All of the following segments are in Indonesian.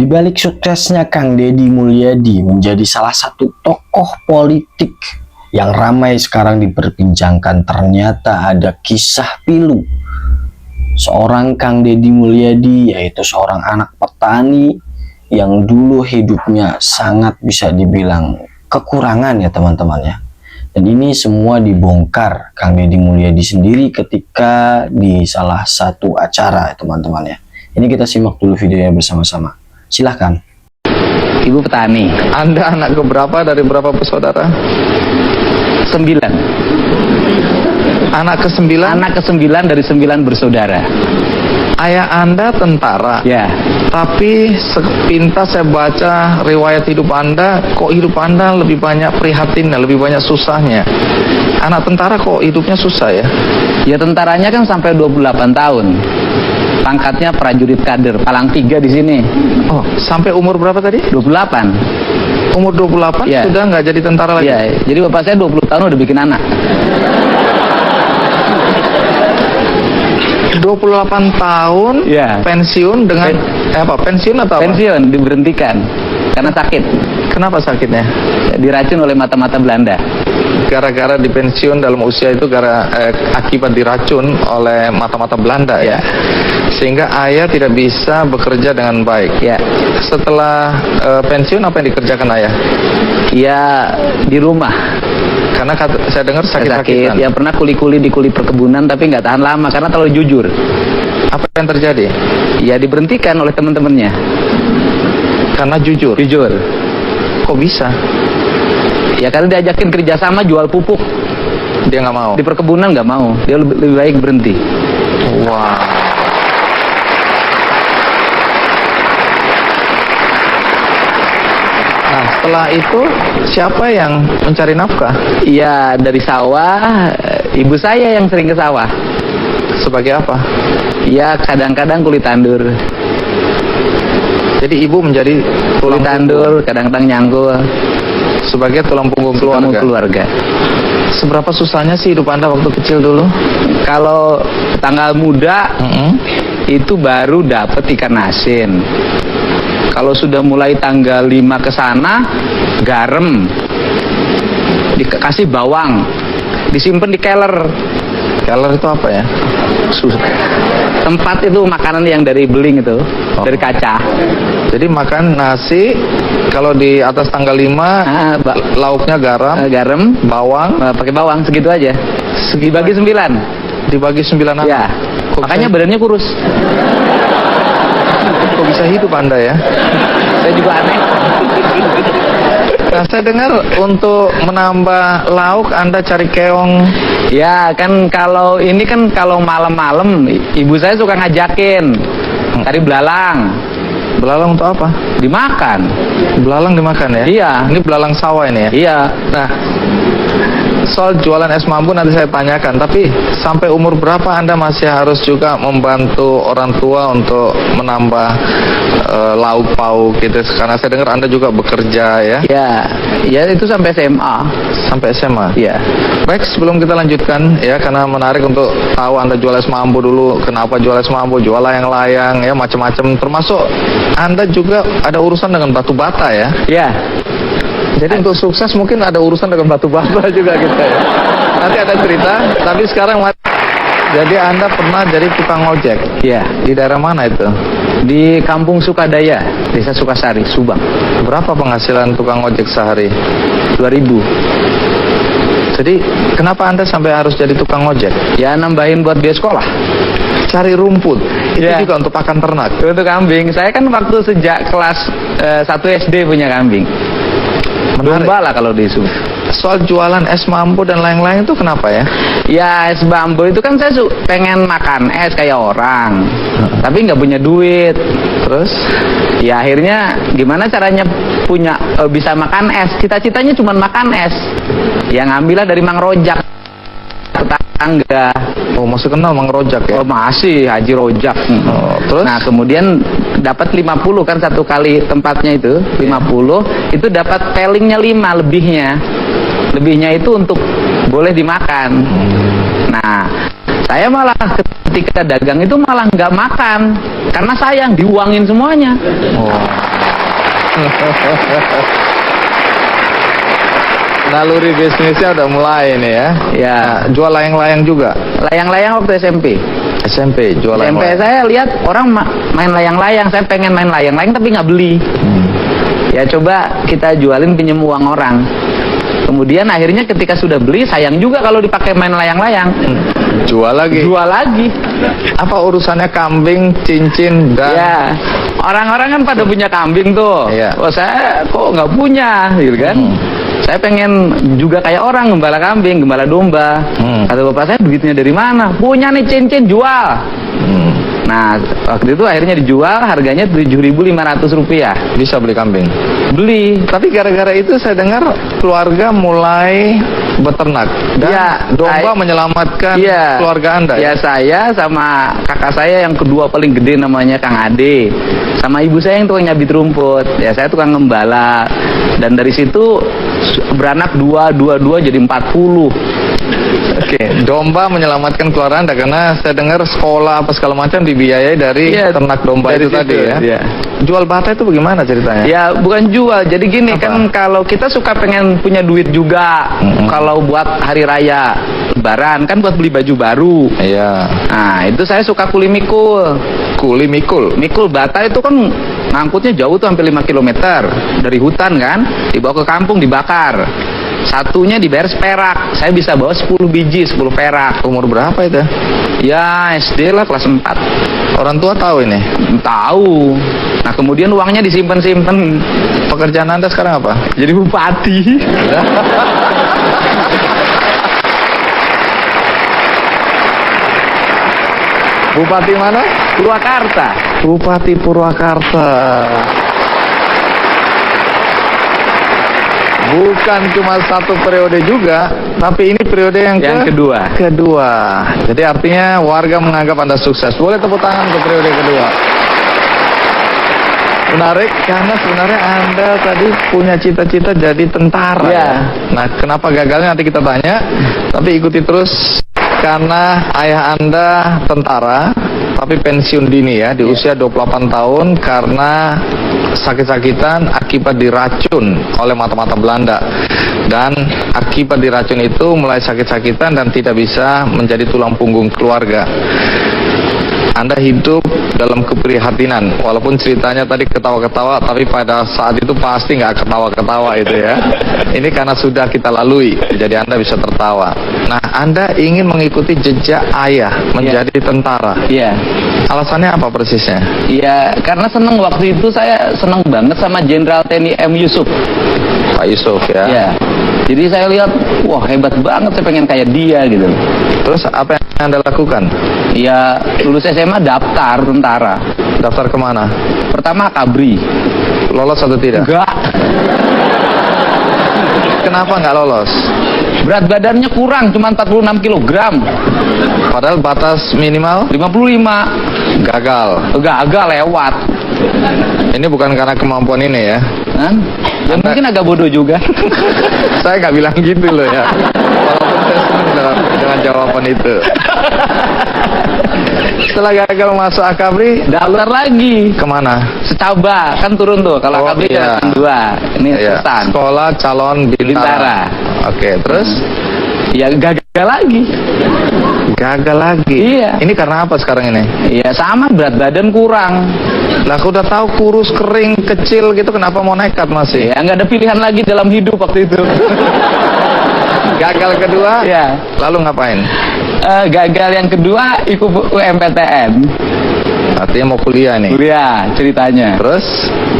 Di balik suksesnya Kang Deddy Mulyadi menjadi salah satu tokoh politik yang ramai sekarang diperbincangkan, ternyata ada kisah pilu seorang Kang Deddy Mulyadi, yaitu seorang anak petani yang dulu hidupnya sangat bisa dibilang kekurangan ya teman-teman ya. Dan ini semua dibongkar Kang Deddy Mulyadi sendiri ketika di salah satu acara ya teman-teman ya. Ini kita simak dulu videonya bersama-sama. Silahkan. Ibu petani. Anda anak keberapa dari berapa bersaudara? 9. Anak ke-9? Anak ke-9 dari 9 bersaudara. Ayah Anda tentara. Ya. Tapi sepintas saya baca riwayat hidup Anda, kok hidup Anda lebih banyak prihatinnya, lebih banyak susahnya. Anak tentara kok hidupnya susah ya? Ya tentaranya kan sampai 28 tahun. Pangkatnya prajurit kader, palang 3 di sini. Oh, sampai umur berapa tadi? 28. Umur 28 Ya. Sudah nggak jadi tentara lagi? Ya, jadi bapak saya 20 tahun udah bikin anak. 28 tahun Ya. pensiun dengan pensiun atau apa? Pensiun, diberhentikan karena sakit. Kenapa sakitnya? Diracun oleh mata-mata Belanda. Gara-gara dipensiun dalam usia itu akibat diracun oleh mata-mata Belanda ya. Sehingga ayah tidak bisa bekerja dengan baik. Ya. Setelah pensiun apa yang dikerjakan ayah? Ya di rumah. Karena saya dengar sakit-sakitan. Ya pernah kuli-kuli di kuli perkebunan tapi nggak tahan lama karena terlalu jujur. Apa yang terjadi? Ya diberhentikan oleh teman-temannya. Karena jujur. Jujur. Kok bisa? Ya karena diajakin kerjasama jual pupuk. Dia nggak mau. Di perkebunan nggak mau. Dia lebih baik berhenti. Wah. Nah, setelah itu siapa yang mencari nafkah? Iya dari sawah. Ibu saya yang sering ke sawah. Sebagai apa? Iya kadang-kadang kulit tandur. Jadi ibu menjadi Kulit tandur, kadang-kadang nyangkul. sebagai tulang punggung Keluarga. keluarga. Seberapa susahnya sih hidup Anda waktu kecil dulu? Kalau tanggal muda itu baru dapat ikan asin. Kalau sudah mulai tanggal 5 ke sana, garam, dikasih bawang, disimpan di keler. Keler itu apa ya? Tempat itu makanan yang dari beling itu, dari kaca. Jadi makan nasi, kalau di atas tanggal 5, lauknya garam, Garam, bawang, pakai bawang segitu aja. Dibagi 9. dibagi 9 anak. Ya. Makanya badannya kurus. Kok bisa hidup Anda ya? Saya juga aneh. Nah, saya dengar untuk menambah lauk Anda cari keong. Ya kan kalau ini kan kalau malam-malam ibu saya suka ngajakin cari belalang. Belalang untuk apa? Dimakan. Belalang dimakan ya? Iya. Ini belalang sawah ini ya? Iya. Nah, soal jualan es mambu nanti saya tanyakan. Tapi sampai umur berapa Anda masih harus juga membantu orang tua untuk menambah lauk pauk gitu? Karena saya dengar Anda juga bekerja ya? Ya itu sampai SMA. Sampai SMA? Iya. Baik, sebelum kita lanjutkan ya, karena menarik untuk tahu Anda jual es mambu dulu. Kenapa jual es mambu? Jual layang-layang ya, macam-macam. Termasuk Anda juga ada urusan dengan batu bata ya? Iya. Jadi untuk sukses mungkin ada urusan dengan batu bata juga gitu ya. Nanti ada cerita, tapi sekarang jadi Anda pernah jadi tukang ojek. Iya. Di daerah mana itu? Di Kampung Sukadaya, Desa Sukasari, Subang. Berapa penghasilan tukang ojek sehari? 2.000. Jadi kenapa Anda sampai harus jadi tukang ojek? Ya nambahin buat biaya sekolah. Cari rumput. Itu Ya. juga untuk pakan ternak. Untuk kambing, saya kan waktu sejak kelas 1 SD punya kambing. Menarik. Domba lah kalau di Subang. Soal jualan es mambu dan lain-lain itu kenapa ya? Ya es bambu itu kan saya pengen makan es kayak orang, tapi nggak punya duit. Terus? Ya akhirnya gimana caranya bisa makan es? Cita-citanya cuma makan es. Yang ngambillah dari Mang Rojak, tetangga. Oh, masih kenal Mang Rojak ya? Oh masih Haji Rojak. Oh, terus? Nah kemudian dapat 50 kan satu kali tempatnya itu 50 itu dapat pelingnya 5 lebihnya itu untuk boleh dimakan. Nah Saya malah ketika dagang itu malah nggak makan karena sayang, diuangin semuanya. Oh. Naluri bisnisnya udah mulai nih ya. Ya, Jual layang-layang juga. layang-layang waktu SMP. SMP jual SMP layang-layang. saya lihat orang main layang-layang, saya pengen main layang-layang tapi nggak beli. Ya coba kita jualin, pinjem uang orang. Kemudian akhirnya ketika sudah beli, sayang juga kalau dipakai main layang-layang. Jual lagi. Jual lagi. Apa urusannya kambing, cincin, dan Ya, orang-orang kan pada punya kambing tuh. Iya. Oh, saya kok nggak punya, gitu kan? Saya pengen juga kayak orang gembala kambing, gembala domba. Kata bapak saya, duitnya dari mana? Punya nih cincin, jual. Nah, waktu itu akhirnya dijual, harganya Rp7.500. bisa beli kambing. Beli. Tapi gara-gara itu saya dengar keluarga mulai beternak dan Iya, domba saya- menyelamatkan Iya. keluarga Anda. Ya, saya sama kakak saya yang kedua paling gede namanya Kang Ade. Sama ibu saya yang tukang nyabit rumput. Ya, saya tukang ngembala. Dan dari situ beranak dua jadi 40. Oke, domba menyelamatkan keluarga Anda karena saya dengar sekolah apa segala macam dibiayai dari Iya, ternak domba dari itu tadi situ, ya. iya. Jual bata itu bagaimana ceritanya? Ya, bukan jual. Jadi gini, Apa? kan kalau kita suka pengen punya duit juga. Kalau buat hari raya Lebaran kan buat beli baju baru. Iya. Nah, itu saya suka kuli mikul. Kuli mikul. Mikul bata itu kan ngangkutnya jauh tuh, hampir 5 km dari hutan kan, dibawa ke kampung dibakar. Satunya dibayar seperak. Saya bisa bawa 10 biji, 10 perak. Umur berapa itu? Ya, SD lah, kelas 4. Orang tua tahu ini. Tahu. Nah, kemudian uangnya disimpan-simpan. Pekerjaan Anda sekarang apa? Jadi bupati. Bupati mana? Purwakarta. Bupati Purwakarta. Bukan cuma satu periode juga, tapi ini periode yang Kedua. kedua. Jadi artinya warga menganggap Anda sukses. Boleh tepuk tangan untuk periode kedua. Menarik karena sebenarnya Anda tadi punya cita-cita jadi tentara. Iya. Nah, kenapa gagalnya nanti kita tanya. Tapi ikuti terus karena ayah Anda tentara tapi pensiun dini ya di usia 28 tahun karena sakit-sakitan akibat diracun oleh mata-mata Belanda. Dan akibat diracun itu mulai sakit-sakitan dan tidak bisa menjadi tulang punggung keluarga. Anda hidup dalam keprihatinan, walaupun ceritanya tadi ketawa-ketawa, tapi pada saat itu pasti nggak ketawa-ketawa itu ya. Ini karena sudah kita lalui, jadi Anda bisa tertawa. Nah, Anda ingin mengikuti jejak ayah menjadi tentara. Iya. Alasannya apa persisnya? Iya, karena seneng waktu itu, saya seneng banget sama Jenderal TNI M. Yusuf. Pak Yusuf ya. Iya. Jadi saya lihat, wah hebat banget, saya pengen kayak dia gitu. Terus apa yang Anda lakukan? Ya, lulus SMA daftar tentara. Daftar kemana? Pertama Kabri. Lolos atau tidak? Enggak. Kenapa nggak lolos? Berat badannya kurang, cuma 46 kg. Padahal batas minimal 55. gagal. Gagal lewat. Ini bukan karena kemampuan ini ya. Kan? Ya mungkin agak bodoh juga. Saya nggak bilang gitu loh ya. Walaupun saya senang dengan jawaban itu. Setelah gagal masuk Akabri, Daftar lagi. kemana? Secaba, kan turun tuh. Kalau Oh, Kabri iya. jalan 2. Ini Ya, Sultan. sekolah calon bintara. Bintara. Oke, terus Ya gagal lagi. gagal lagi. Iya. Ini karena apa sekarang ini? Ya sama, berat badan kurang. Lah aku udah tahu kurus, kering, kecil gitu, kenapa mau nekat masih? Ya nggak ada pilihan lagi dalam hidup waktu itu. Gagal kedua, Ya. lalu ngapain? Gagal yang kedua ikut UMPTN. Artinya mau kuliah nih. Kuliah ceritanya. Terus?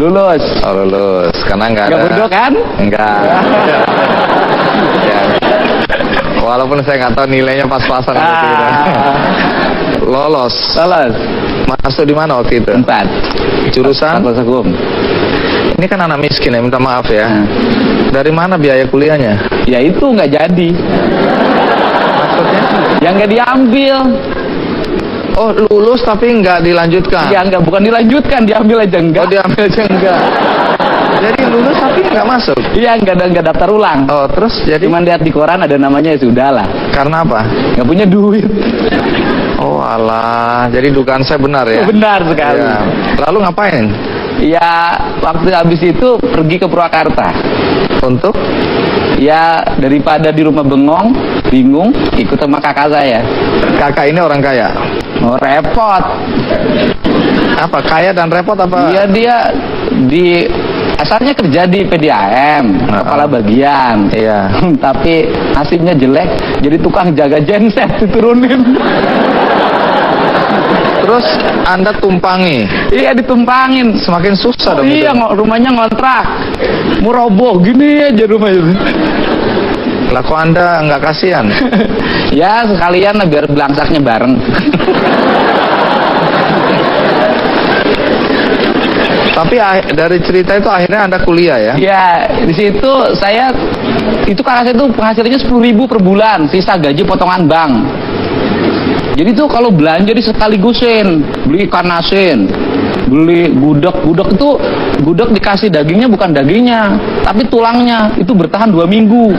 Lulus. Oh, lulus, karena nggak Nggak ada. bodoh kan? Enggak. Ya. Walaupun saya nggak tahu nilainya pas-pasan gitu. Lolos. Lulus. Masuk di mana waktu itu? 4. Jurusan? Fakultas Hukum. Ini kan anak miskin ya, minta maaf ya. Nah. Dari mana biaya kuliahnya? Ya itu nggak jadi. Maksudnya? Yang nggak diambil. Oh, lulus tapi nggak dilanjutkan. Ya nggak, bukan dilanjutkan, diambil aja enggak. Oh, diambil aja enggak. Jadi lulus tapi nggak masuk. Iya, nggak daftar ulang. Oh, terus jadi Cuman lihat di koran ada namanya, ya sudah lah. karena apa? Nggak punya duit. Oh alah, jadi dugaan saya benar ya? Benar sekali. Ya. Lalu ngapain? Ya, waktu habis itu pergi ke Purwakarta. Untuk? Ya, daripada di rumah bengong, bingung, ikut sama kakak saya. Kakak ini orang kaya? Oh, repot. Apa, kaya dan repot apa? Iya, dia di asalnya kerja di PDAM, kepala bagian. Iya. Tapi nasibnya jelek, jadi tukang jaga genset diturunin. Terus Anda tumpangi? Iya, ditumpangin. Semakin susah dong Iya, itu. rumahnya ngontrak. Mau roboh gini aja rumahnya. Lah kok Anda nggak kasihan? Ya, sekalian lah biar belangsaknya bareng. Tapi dari cerita itu akhirnya Anda kuliah ya? Ya, di situ saya itu kakak saya itu penghasilannya 10.000 per bulan, sisa gaji potongan bank. Jadi tuh kalau belanja di sekaligusin, beli ikan asin, beli gudeg itu gudeg dikasih dagingnya bukan dagingnya, tapi tulangnya, itu bertahan 2 minggu.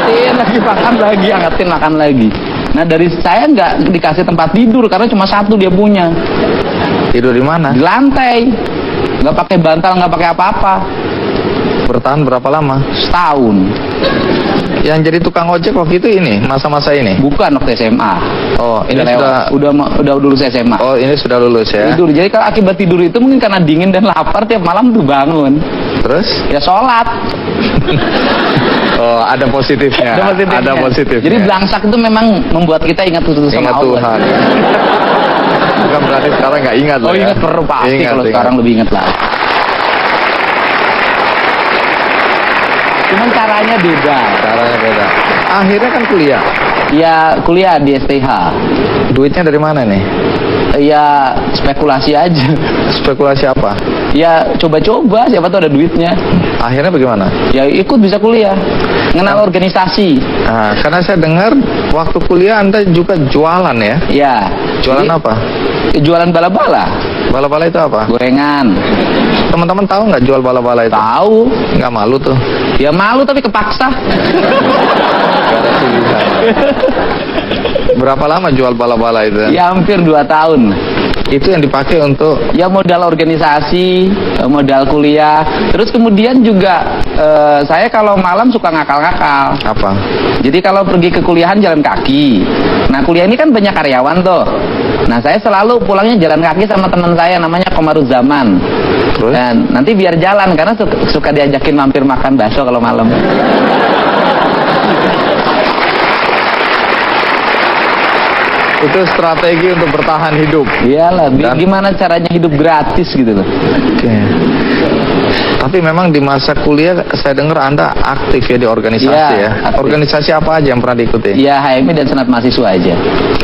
Angetin lagi, makan lagi, angetin makan lagi. Nah, dari saya nggak dikasih tempat tidur karena cuma satu dia punya. Tidur di mana? Di lantai, nggak pakai bantal, nggak pakai apa-apa. Bertahan berapa lama? Setahun. Yang jadi tukang ojek waktu itu ini, masa-masa ini? Bukan waktu SMA. Oh, ini udah lulus SMA. Oh, ini sudah lulus ya? Tidur. Jadi kalau akibat tidur itu mungkin karena dingin dan lapar tiap malam tuh bangun. Terus? Ya sholat. Oh, ada positifnya. Ada positifnya. Jadi belangsak itu memang membuat kita ingat sama Ingat Allah. Tuhan. Bukan berarti sekarang nggak ingat Oh, loh ya? ingat perlu pasti, kalau sekarang lebih ingat lah. Cuman caranya beda. Caranya beda. Akhirnya kan kuliah. Ya, kuliah di STH. Duitnya dari mana nih? Ya, spekulasi aja. Spekulasi apa? Ya, coba-coba, siapa tahu ada duitnya. Akhirnya bagaimana? Ya, ikut bisa kuliah. Kenal organisasi. Nah, karena saya dengar waktu kuliah Anda juga jualan ya? Ya. Jualan Jadi, apa? Jualan bala-bala. Bala-bala itu apa? Gorengan. Teman-teman tahu nggak jual bala-bala itu? Tahu. Nggak malu tuh? Ya malu tapi kepaksa. Nggak ada pilihan. Berapa lama jual bala-bala itu? Ya hampir 2 tahun. Itu yang dipakai untuk? Ya modal organisasi, modal kuliah. Terus kemudian juga saya kalau malam suka ngakal-ngakal. Apa? Jadi kalau pergi ke kuliahan jalan kaki. Nah, kuliah ini kan banyak karyawan tuh. Nah, saya selalu pulangnya jalan kaki sama teman saya namanya Komaruzzaman. Terus? Dan nanti biar jalan karena suka diajakin mampir makan bakso kalau malam. Itu strategi untuk bertahan hidup. Iyalah, Dan- gimana caranya hidup gratis gitu loh. Oke. Tapi memang di masa kuliah saya dengar Anda aktif ya di organisasi Iya, ya. aktif. Organisasi apa aja yang pernah diikuti? Ya, HMI dan Senat Mahasiswa aja.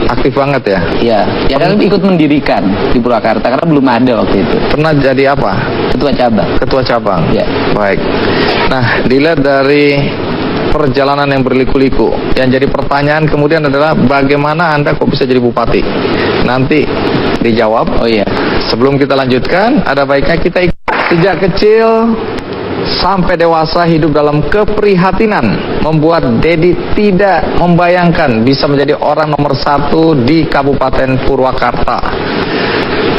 Aktif banget ya. Iya, ya kan ikut mendirikan di Purwakarta karena belum ada waktu itu. Pernah jadi apa? Ketua cabang. Ketua cabang. Iya. Baik. Nah, dilihat dari perjalanan yang berliku-liku, yang jadi pertanyaan kemudian adalah bagaimana Anda kok bisa jadi bupati? Nanti dijawab. Oh iya. Sebelum kita lanjutkan, ada baiknya kita sejak kecil sampai dewasa hidup dalam keprihatinan membuat Dedi tidak membayangkan bisa menjadi orang nomor 1 di Kabupaten Purwakarta.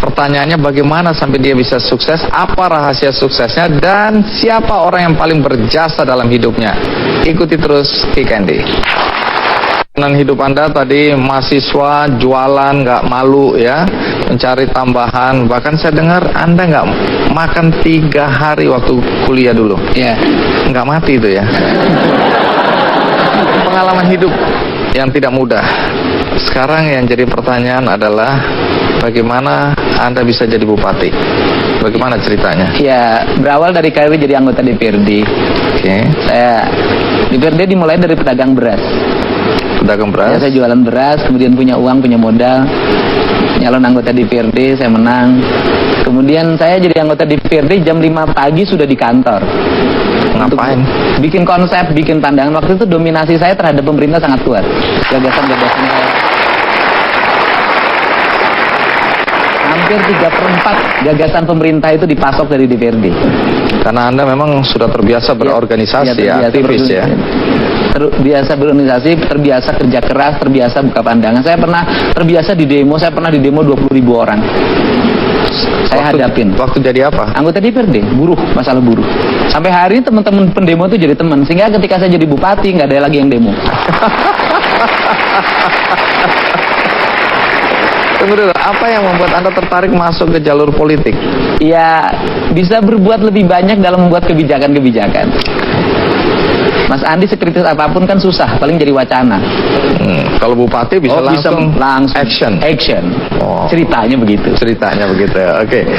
Pertanyaannya bagaimana sampai dia bisa sukses, apa rahasia suksesnya, dan siapa orang yang paling berjasa dalam hidupnya. Ikuti terus Ki Candy. Perjalanan hidup Anda tadi mahasiswa, jualan, nggak malu ya, mencari tambahan. Bahkan saya dengar Anda nggak makan 3 hari waktu kuliah dulu. Iya. Nggak mati itu ya. Pengalaman hidup yang tidak mudah. Sekarang yang jadi pertanyaan adalah bagaimana Anda bisa jadi bupati? Bagaimana ceritanya? Ya, berawal dari karir jadi anggota DPRD. Oke. Saya DPRD dimulai dari pedagang beras. Pedagang Ya, beras. saya jualan beras, kemudian punya uang, punya modal. Nyalon anggota DPRD, saya menang. Kemudian saya jadi anggota DPRD jam 5 pagi sudah di kantor. Ngapain? Untuk bikin konsep, bikin pandangan. Waktu itu dominasi saya terhadap pemerintah sangat kuat. Gagasan-gagasan saya. hampir 3/4 gagasan pemerintah itu dipasok dari DPRD. Karena Anda memang sudah terbiasa berorganisasi ya, aktivis ya. Terbiasa berorganisasi, terbiasa kerja keras, terbiasa buka pandangan. Saya pernah terbiasa di demo, saya pernah di demo 20.000 orang. Saya hadapin. Waktu jadi apa? Anggota DPRD, buruh, masalah buruh. Sampai hari ini teman-teman pendemo itu jadi teman. Sehingga ketika saya jadi bupati, nggak ada lagi yang demo. Tunggu dulu, apa yang membuat Anda tertarik masuk ke jalur politik? Ya, bisa berbuat lebih banyak dalam membuat kebijakan-kebijakan. Mas Andi sekritis apapun kan susah, paling jadi wacana. Kalau bupati bisa langsung langsung action. Action. Oh. Ceritanya begitu. Ceritanya begitu ya. Oke.